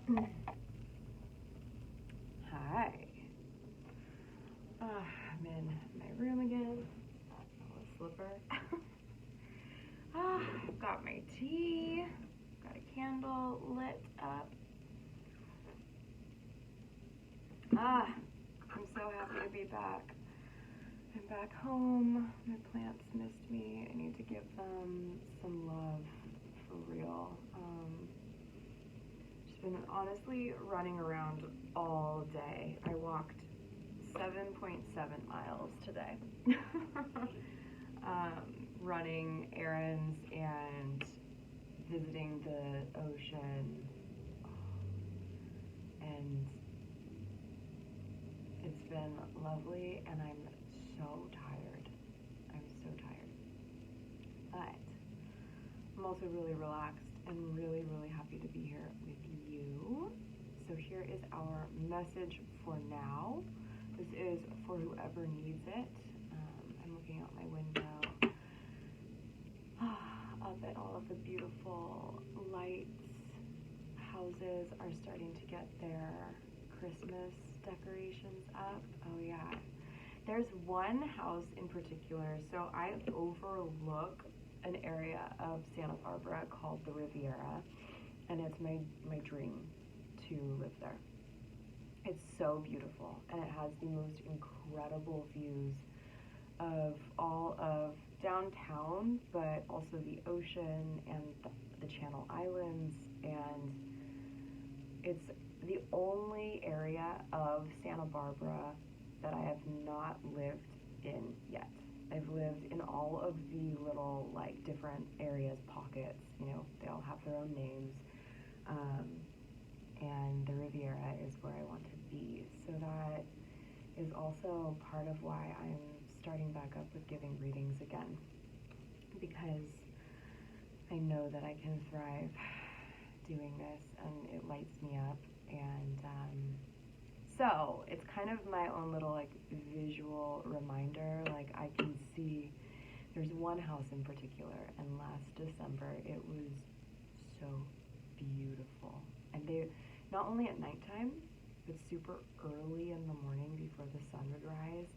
Hi. I'm in my room again. A slipper. I've got my tea. Got a candle lit up. I'm so happy to be back. I'm back home. My plants missed me. I need to give them some love for real. Just been honestly running around all day. I walked 7.7 miles today. Running errands and visiting the ocean. And it's been lovely, and I'm so tired. I'm so tired. But I'm also really relaxed and really, really happy to be here with you. So here is our message for now. This is for whoever needs it. I'm looking out my window up at all of the beautiful lights. Houses are starting to get their Christmas decorations up. Oh yeah. There's one house in particular. So I overlook an area of Santa Barbara called the Riviera, and it's my dream to live there. It's so beautiful, and it has the most incredible views of all of downtown, but also the ocean and the Channel Islands, and it's the only area of Santa Barbara that I have not lived in yet. I've lived in all of the little like different areas, pockets, you know, they all have their own names, and the Riviera is where I want to be. So that is also part of why I'm starting back up with giving readings again, because I know that I can thrive doing this, and it lights me up. And so it's kind of my own little like visual reminder. Like I can see there's one house in particular, and last December it was so beautiful, and they not only at nighttime but super early in the morning before the sun would rise,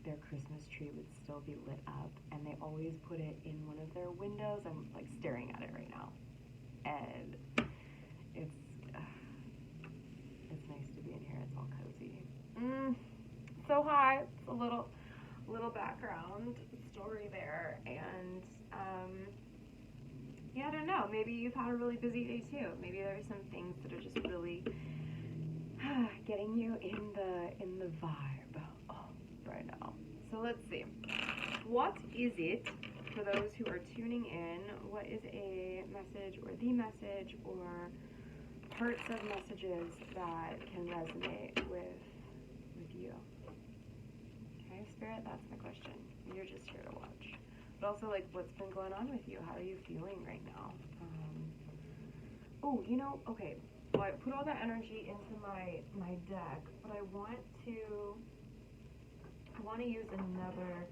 their Christmas tree would still be lit up, and they always put it in one of their windows. I'm like staring at it right now, and it's nice to be in here. It's all cozy. So hi. It's a little background story there, and yeah, I don't know. Maybe you've had a really busy day too. Maybe there's some things that are just really getting you in the vibe right now. So let's see. What is it, for those who are tuning in, what is a message or the message or parts of messages that can resonate with you? Okay, Spirit, that's my question. You're just here to watch. But also, like, what's been going on with you? How are you feeling right now? Oh, you know, okay. Well, I put all that energy into my deck, but I want to use another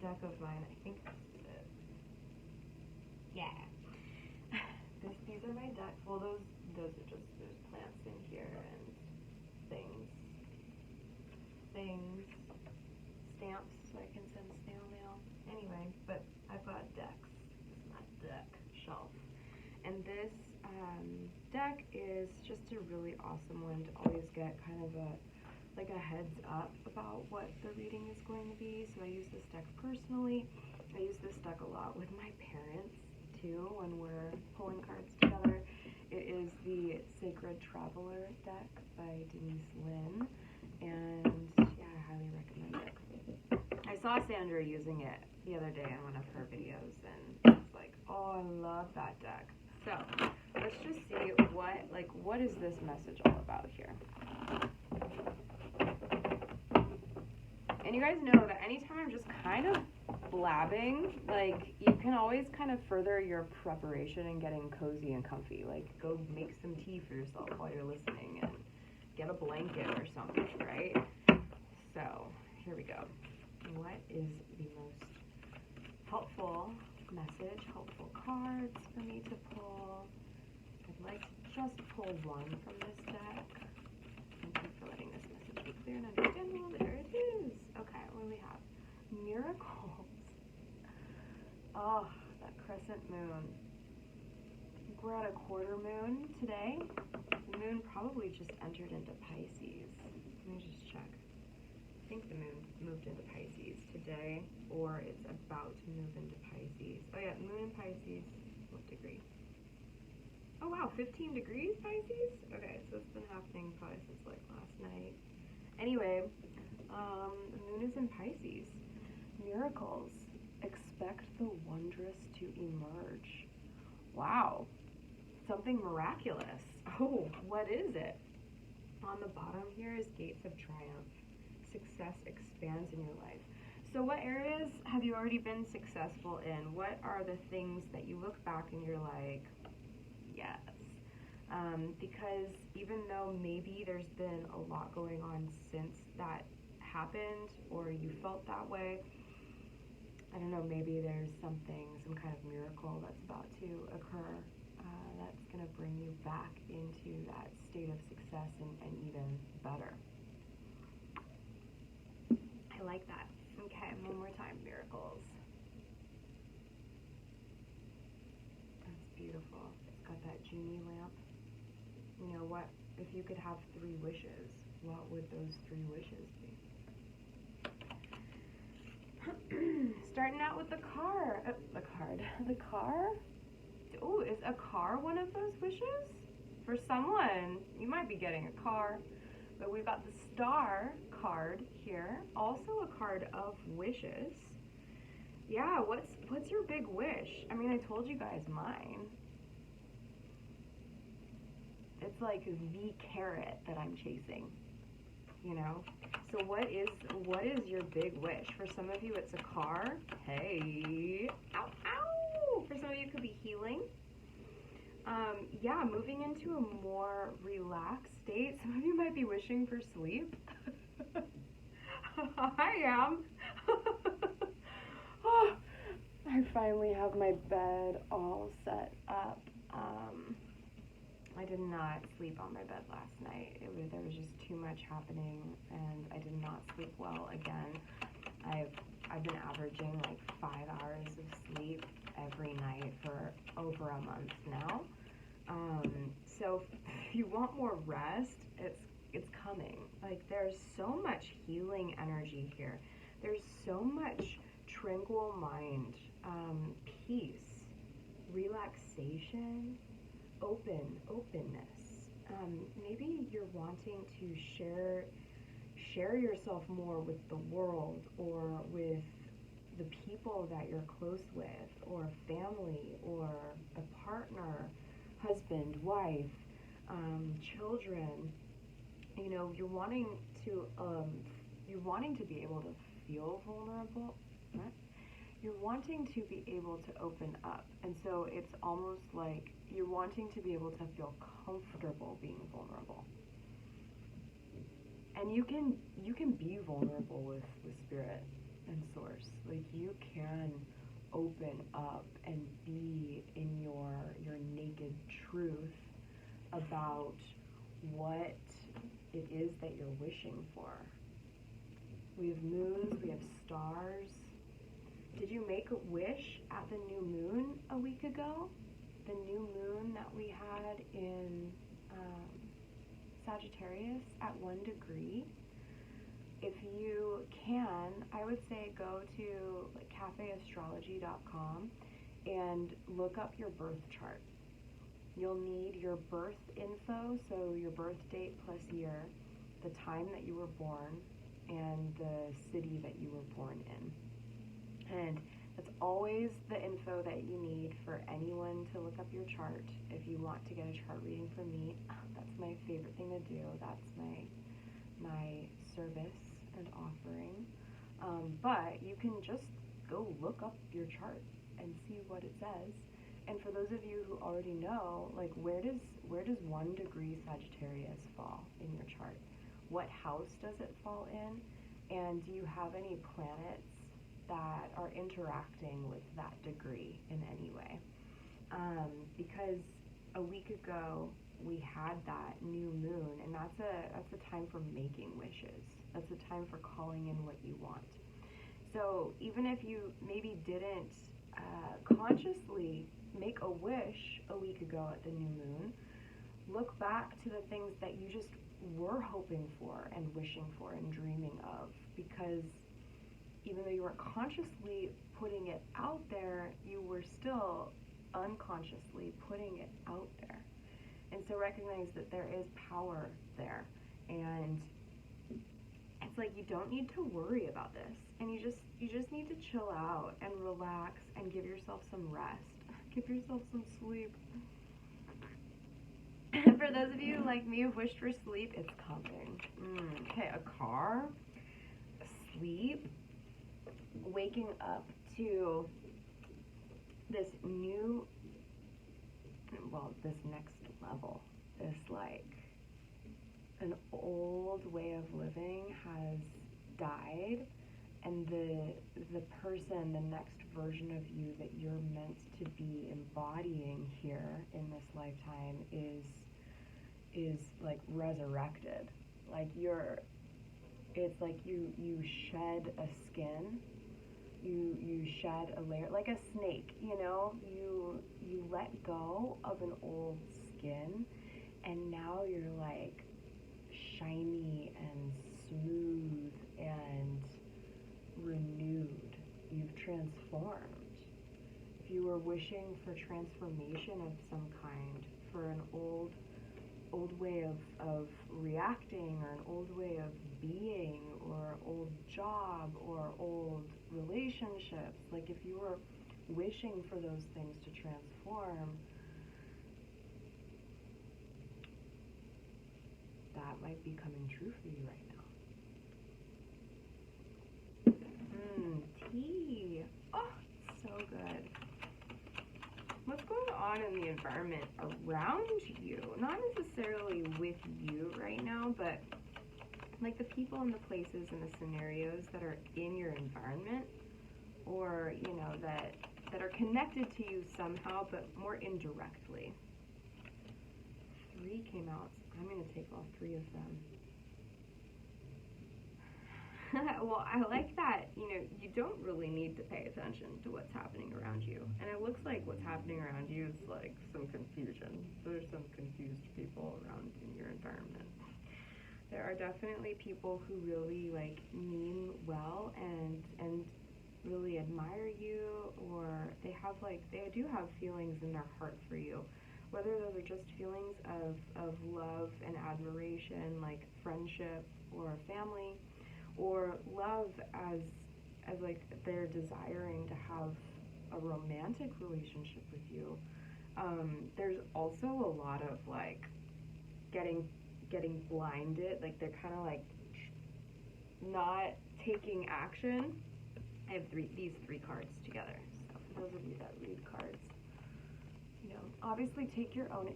deck of mine. I think this is it. Yeah. These are my decks. Well, those are just, there's plants in here and things, stamps, so I can send snail mail. Anyway, but I've got decks. This is my deck shelf. And this deck is just a really awesome one to always get kind of a heads up about what the reading is going to be. So I use this deck personally. I use this deck a lot with my parents too when we're pulling cards together. It is the Sacred Traveler deck by Denise, Linn, and yeah, I highly recommend it. I saw Sandra using it the other day in one of her videos, and it's like, oh, I love that deck. So let's just see what is this message all about here. And you guys know that anytime I'm just kind of blabbing, like, you can always kind of further your preparation and getting cozy and comfy. Like, go make some tea for yourself while you're listening and get a blanket or something, right? So here we go. What is the most helpful message, helpful cards for me to pull? I'd like to just pull one from this deck. Thank you for letting this message be clear and understandable. There it is. Okay, what do we have? Miracles. Oh, that crescent moon. We're at a quarter moon today. The moon probably just entered into Pisces. Let me just check. I think the moon moved into Pisces today, or it's about to move into Pisces. Oh yeah, moon in Pisces. What degree? Oh wow, 15 degrees Pisces? Okay, so it's been happening probably since like last night. Anyway, the moon is in Pisces. Miracles. Expect the wondrous to emerge. Wow. Something miraculous. Oh, what is it? On the bottom here is gates of triumph. Success expands in your life. So what areas have you already been successful in? What are the things that you look back and you're like, yes? Because even though maybe there's been a lot going on since that happened or you felt that way, I don't know, maybe there's something, some kind of miracle that's about to occur that's going to bring you back into that state of success and even better. I like that. Okay, one more time, miracles. That's beautiful. It's got that genie lamp. You know what, if you could have 3 wishes, what would those 3 wishes be? Starting out with the car. The car? Oh, is a car one of those wishes? For someone, you might be getting a car. But we've got the star card here. Also a card of wishes. Yeah, what's your big wish? I mean, I told you guys mine. It's like the carrot that I'm chasing. You know? So what is your big wish? For some of you it's a car. Hey. Ow, ow! For some of you it could be healing. Yeah, moving into a more relaxed state. Some of you might be wishing for sleep. I am. Oh, I finally have my bed all set up. I did not sleep on my bed last night. There was just too much happening, and I did not sleep well again. I've been averaging like 5 hours of sleep every night for over a month now. So if you want more rest, it's coming. Like, there's so much healing energy here. There's so much tranquil mind, peace, relaxation, openness. Maybe you're wanting to share yourself more with the world or with the people that you're close with, or family, or a partner, husband, wife, children. You know, you're wanting to be able to feel vulnerable. What? You're wanting to be able to open up, and so it's almost like you're wanting to be able to feel comfortable being vulnerable. And you can be vulnerable with spirit and source. Like, you can open up and be in your naked truth about what it is that you're wishing for. We have moons, we have stars. Did you make a wish at the new moon a week ago? The new moon that we had in Sagittarius at 1 degree. If you can, I would say go to cafeastrology.com and look up your birth chart. You'll need your birth info, so your birth date plus year, the time that you were born, and the city that you were born in. And that's always the info that you need for anyone to look up your chart. If you want to get a chart reading from me, that's my favorite thing to do. That's my service and offering. But you can just go look up your chart and see what it says. And for those of you who already know, like, where does 1 degree Sagittarius fall in your chart? What house does it fall in? And do you have any planets that are interacting with that degree in any way? Because a week ago, we had that new moon, and that's a time for making wishes. That's a time for calling in what you want. So even if you maybe didn't consciously make a wish a week ago at the new moon, look back to the things that you just were hoping for and wishing for and dreaming of, because even though you weren't consciously putting it out there, you were still unconsciously putting it out there. And so recognize that there is power there, and it's like you don't need to worry about this, and you just need to chill out and relax and give yourself some rest. Give yourself some sleep. For those of you like me who've wished for sleep, it's coming. Okay, a car, sleep, waking up to this new, this next level, this like an old way of living has died, and the person, the next version of you that you're meant to be embodying here in this lifetime is like resurrected. Like it's like you shed a skin, you shed a layer, like a snake, you let go of an old skin, and now you're like shiny and smooth and renewed. You've transformed. If you were wishing for transformation of some kind, for an old way of reacting, or an old way of being, or old job, or old relationships, like if you were wishing for those things to transform, that might be coming true for you right now. Tea. Oh, so good. What's going on in the environment around you? Not necessarily with you right now, but like the people and the places and the scenarios that are in your environment, or that are connected to you somehow, but more indirectly. 3 came out. I'm going to take all 3 of them. Well, I like that, you don't really need to pay attention to what's happening around you. And it looks like what's happening around you is like some confusion. There's some confused people around in your environment. There are definitely people who really like mean well and really admire you, or they do have feelings in their heart for you. Whether those are just feelings of love and admiration, like friendship or family, or love as like they're desiring to have a romantic relationship with you. There's also a lot of like getting blinded, like they're kind of like not taking action. I have these 3 cards together. So for those of you that read cards, obviously take your own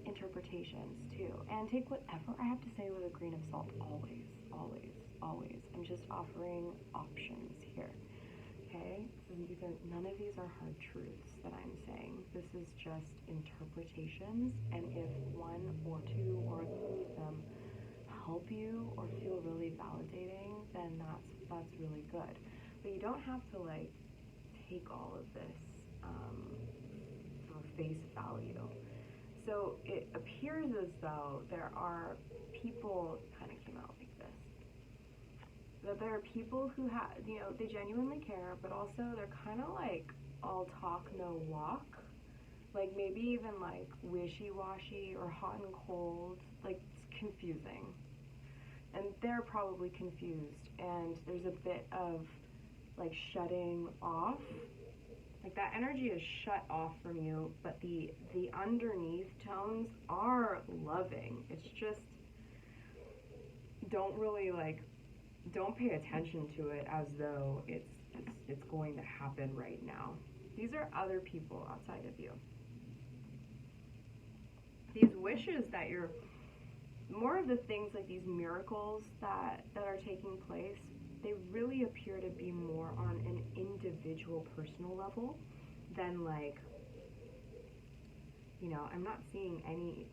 interpretations too, and take whatever I have to say with a grain of salt. Always, always, always. I'm just offering options here. Okay? So none of these are hard truths that I'm saying. This is just interpretations, and if 1 or 2 or 3 of them help you or feel really validating, then that's really good. But you don't have to like take all of this for face value. So it appears as though there are people, kind of came out like this, that there are people who have, they genuinely care, but also they're kind of like all talk, no walk. Like maybe even like wishy-washy or hot and cold, like it's confusing. And they're probably confused, and there's a bit of like shutting off. Like that energy is shut off from you, but the underneath tones are loving. It's just, don't pay attention to it as though it's going to happen right now. These are other people outside of you. These wishes that you're, more of the things like these miracles that are taking place, they really appear to be more on an individual personal level than like You know, I'm not seeing any,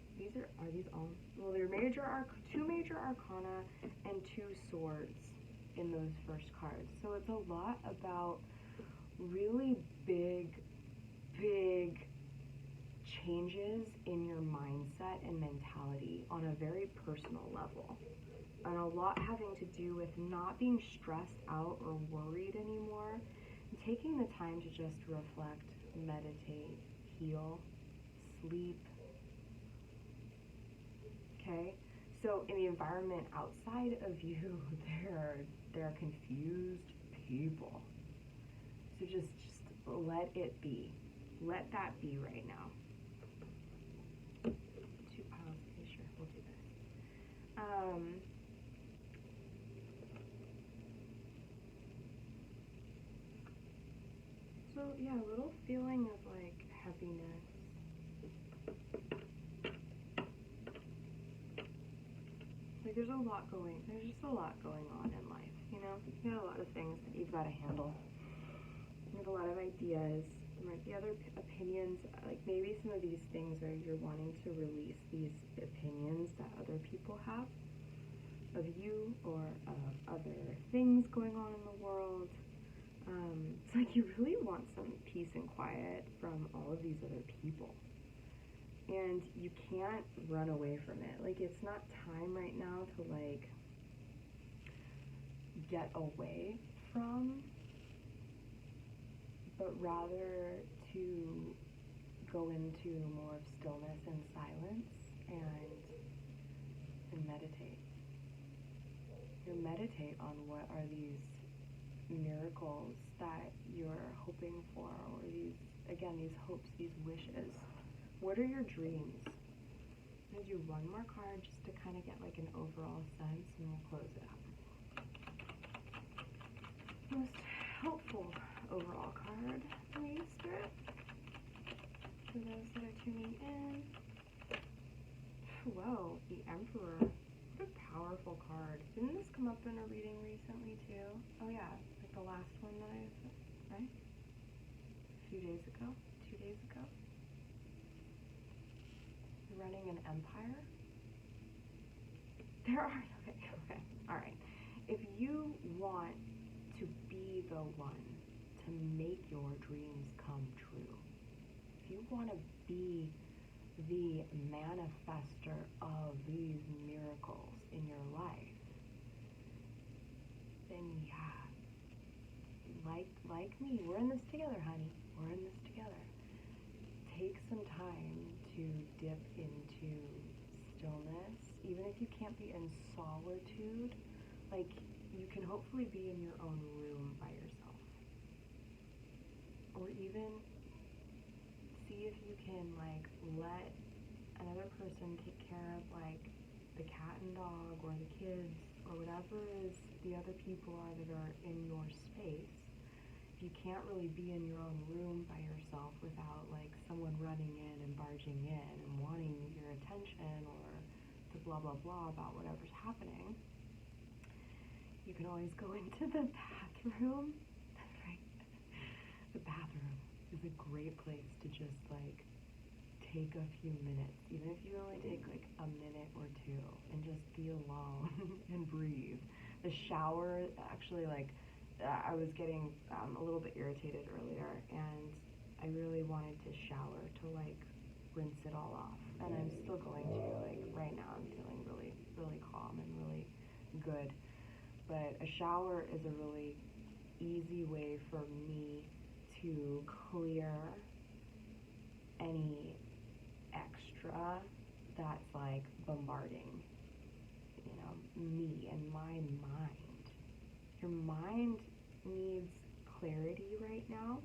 are these all, well, they're two major arcana and 2 swords in those first cards. So it's a lot about really big changes in your mindset and mentality on a very personal level. And a lot having to do with not being stressed out or worried anymore, and taking the time to just reflect, meditate, heal, sleep. Okay? So in the environment outside of you, they're confused people. So just let it be. Let that be right now. Okay, sure, we'll do this. So yeah, a little feeling of like heaviness. Like there's just a lot going on in life, you know? You got a lot of things that you've got to handle. You have a lot of ideas. There might be other opinions, like maybe some of these things are you're wanting to release these opinions that other people have of you or of other things going on in the world. It's like you really want some peace and quiet from all of these other people. And you can't run away from it. Like, it's not time right now to, like, get away from, but rather to go into more of stillness and silence and meditate. You meditate on what are these miracles that you're hoping for, or these hopes, these wishes. What are your dreams? I'm going to do one more card just to kind of get like an overall sense, and we'll close it up. Most helpful overall card for you, Spirit, for those that are tuning in. Whoa, the Emperor. What a powerful card. Didn't this come up in a reading recently too? Oh yeah, like the last one that I said, right? A few days ago? 2 days ago? You're running an empire? There are, okay, alright. If you want to be the one to make your dreams come true, if you want to be the manifester of these miracles in your life, then yeah, like me, we're in this together, honey. We're in this together. Take some time to dip into stillness, even if you can't be in solitude. Like, you can hopefully be in your own room by yourself, or even see if you can like let another person take care of like the cat and dog or the kids or whatever is the other people are that are in your space. If you can't really be in your own room by yourself without like someone running in and barging in and wanting your attention or to blah blah blah about whatever's happening, you can always go into the bathroom. Right? The bathroom is a great place to just like take a few minutes, even if you only take like a minute or two, and just be alone and breathe. The shower, actually, like, I was getting a little bit irritated earlier, and I really wanted to shower to like rinse it all off, and I'm still going to. Like right now I'm feeling really, really calm and really good, but a shower is a really easy way for me to clear any extra that's like bombarding, me and my mind. Your mind needs clarity right now,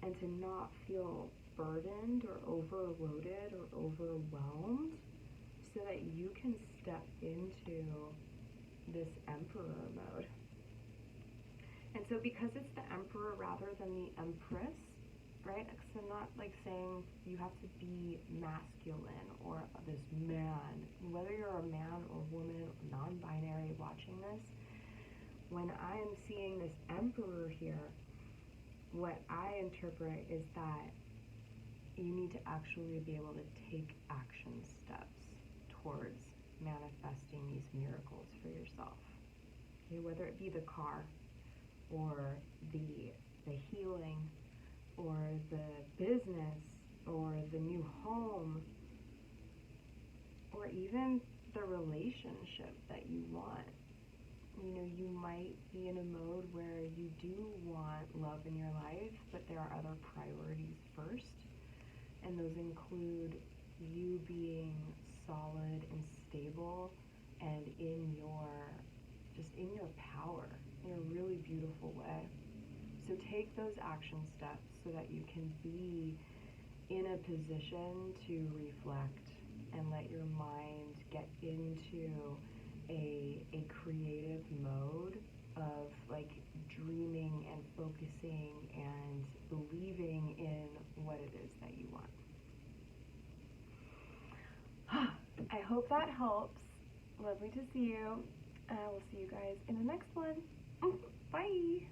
and to not feel burdened or overloaded or overwhelmed, so that you can step into this Emperor mode. And so because it's the Emperor rather than the Empress, right? So I'm not like saying you have to be masculine or this man. Whether you're a man or woman, non-binary watching this, when I am seeing this Emperor here, what I interpret is that you need to actually be able to take action steps towards manifesting these miracles for yourself. Okay, whether it be the car, or the healing, or the business, or the new home, or even the relationship that you want. You know, you might be in a mode where you do want love in your life, but there are other priorities first. And those include you being solid and stable and in your power in a really beautiful way. So take those action steps so that you can be in a position to reflect and let your mind get into a creative mode of like dreaming and focusing and believing in what it is that you want. I hope that helps. Lovely to see you. I will see you guys in the next one. Bye.